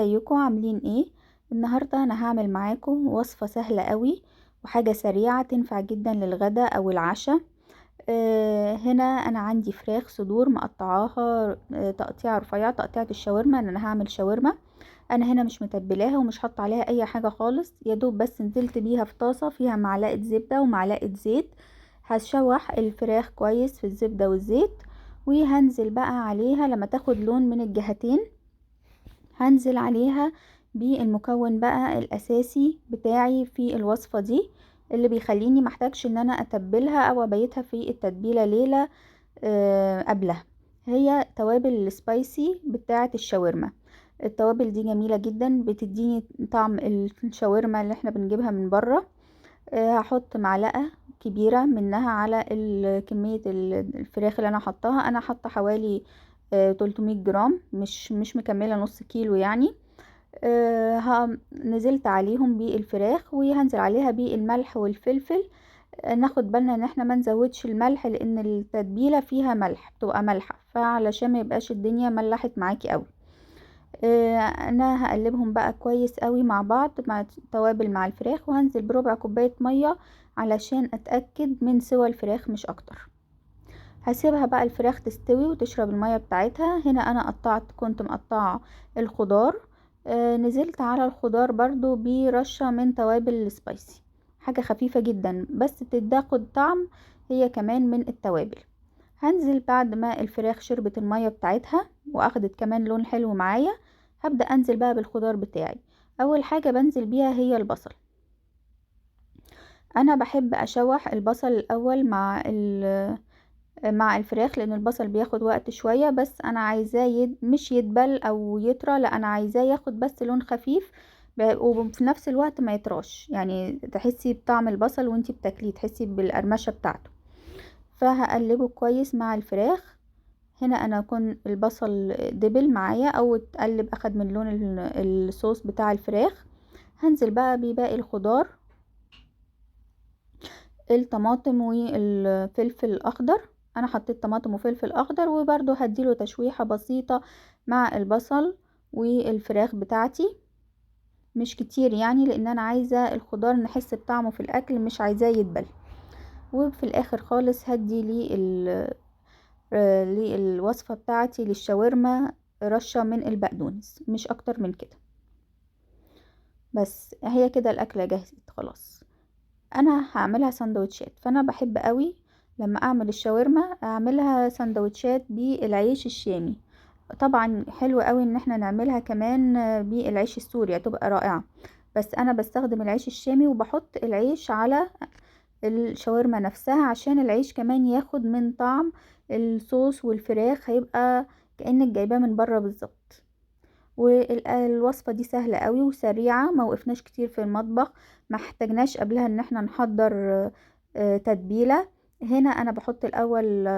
ازيكم عاملين ايه؟ النهارده انا هعمل معاكم وصفة سهلة قوي وحاجة سريعة تنفع جدا للغدا او العشاء. هنا انا عندي فراخ صدور مقطعاها تقطيع رفيع، تقطيعة الشاورما، ان انا هعمل شاورما. انا هنا مش متبلاها ومش حاطه عليها اي حاجة خالص، يا دوب بس نزلت بيها في طاسة فيها معلقة زبدة ومعلقة زيت. هشوح الفراخ كويس في الزبدة والزيت، وهنزل بقى عليها لما تاخد لون من الجهتين. هنزل عليها بالمكون بقى الاساسي بتاعي في الوصفة دي، اللي بيخليني محتاجش ان انا اتبلها او ابيتها في التتبيلة ليلة قبلها. هي توابل السبايسي بتاعة الشاورما. التوابل دي جميلة جدا، بتديني طعم الشاورما اللي احنا بنجيبها من بره. هحط معلقة كبيرة منها على كمية الفراخ اللي انا حطاها. انا حاطه حوالي 300 جرام، مش مكملة نص كيلو يعني. نزلت عليهم بالفراخ وهنزل عليها بالملح والفلفل. ناخد بالنا ان احنا ما نزودش الملح، لان التتبيله فيها ملح، بتبقى مالحه، فعلشان ما يبقاش الدنيا ملحت معاكي قوي. انا هقلبهم بقى كويس قوي مع بعض مع التوابل مع الفراخ، وهنزل بربع كوبايه ميه علشان اتاكد من سوى الفراخ مش اكتر. هسيبها بقى الفراخ تستوي وتشرب المية بتاعتها. هنا انا كنت مقطعة الخضار. نزلت على الخضار برضو برشة من توابل السبايسي، حاجة خفيفة جدا بس تاخد طعم هي كمان من التوابل. هنزل بعد ما الفراخ شربت المية بتاعتها واخدت كمان لون حلو معايا، هبدأ انزل بقى بالخضار بتاعي. اول حاجة بنزل بيها هي البصل. انا بحب اشوح البصل الاول مع الفراخ، لان البصل بياخد وقت شوية، بس انا عايزاه مش يدبل او يطرى، لا انا عايزاه ياخد بس لون خفيف وفي نفس الوقت ما يطراش، يعني تحسي بطعم البصل وانتي بتاكليه، تحسي بالقرمشة بتاعته. فهقلبه كويس مع الفراخ. هنا انا البصل دبل معايا او اتقلب، اخد من لون الصوص بتاع الفراخ. هنزل بقى بباقي الخضار، الطماطم والفلفل الاخضر. انا حطيت طماطم وفلفل اخضر، وبرده هديله تشويحة بسيطة مع البصل والفراخ بتاعتي، مش كتير يعني، لان انا عايزة الخضار نحس بطعمه في الاكل، مش عايزاه يدبل. وفي الاخر خالص هدي للوصفة بتاعتي للشاورما رشة من البقدونس، مش اكتر من كده. بس هي كده الاكلة جاهزة خلاص. انا هعملها سندوتشات، فانا بحب قوي لما اعمل الشاورما اعملها سندوتشات بالعيش الشامي. طبعا حلو قوي ان احنا نعملها كمان بالعيش السوري، هتبقى رائعة. بس انا بستخدم العيش الشامي وبحط العيش على الشاورما نفسها، عشان العيش كمان ياخد من طعم الصوص والفراخ، هيبقى كأنك جايباه من بره بالظبط. والوصفة دي سهلة قوي وسريعة، ما وقفناش كتير في المطبخ، ما احتاجناش قبلها ان احنا نحضر تتبيلة. هنا انا بحط الاول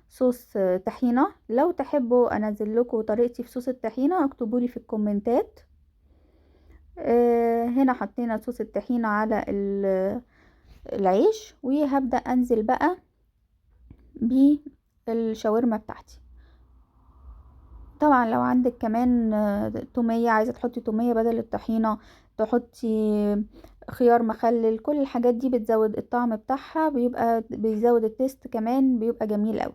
صوص طحينة. لو تحبوا انزل لكم طريقتي في صوص الطحينة اكتبولي في الكومنتات. هنا حطينا صوص الطحينة على العيش، وهبدأ انزل بقى بالشاورما بتاعتي. طبعا لو عندك كمان تومية، عايزة تحطي تومية بدل الطحينة، تحطي خيار مخلل، كل الحاجات دي بتزود الطعم بتاعها، بيزود التيست كمان، بيبقى جميل قوي.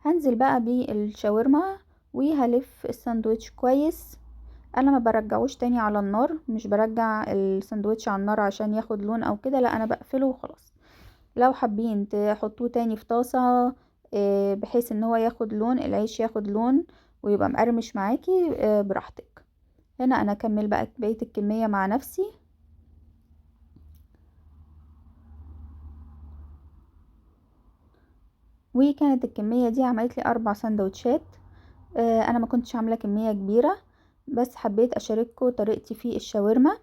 هنزل بقى بالشاورما وهلف الساندوتش كويس. انا ما برجعوش تاني على النار، مش برجع الساندوتش على النار عشان ياخد لون او كده، لا انا بقفله وخلاص. لو حابين تحطوه تاني في طاسة بحيث ان هو ياخد لون العيش، ياخد لون ويبقى مقرمش معاكي، براحتك. هنا انا اكمل بقى بقية الكمية مع نفسي. وكانت الكمية دي عملت لي 4 سندوتشات. انا ما كنتش عاملة كمية كبيرة، بس حبيت اشارككم طريقتي في الشاورما،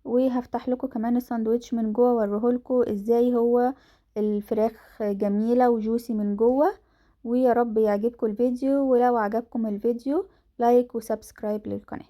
وهفتح لكم كمان الساندوتش من جوه واوريهولكم ازاي هو الفراخ جميلة وجوسي من جوه. ويا رب يعجبكم الفيديو، ولو عجبكم الفيديو لايك وسبسكرايب للقناة.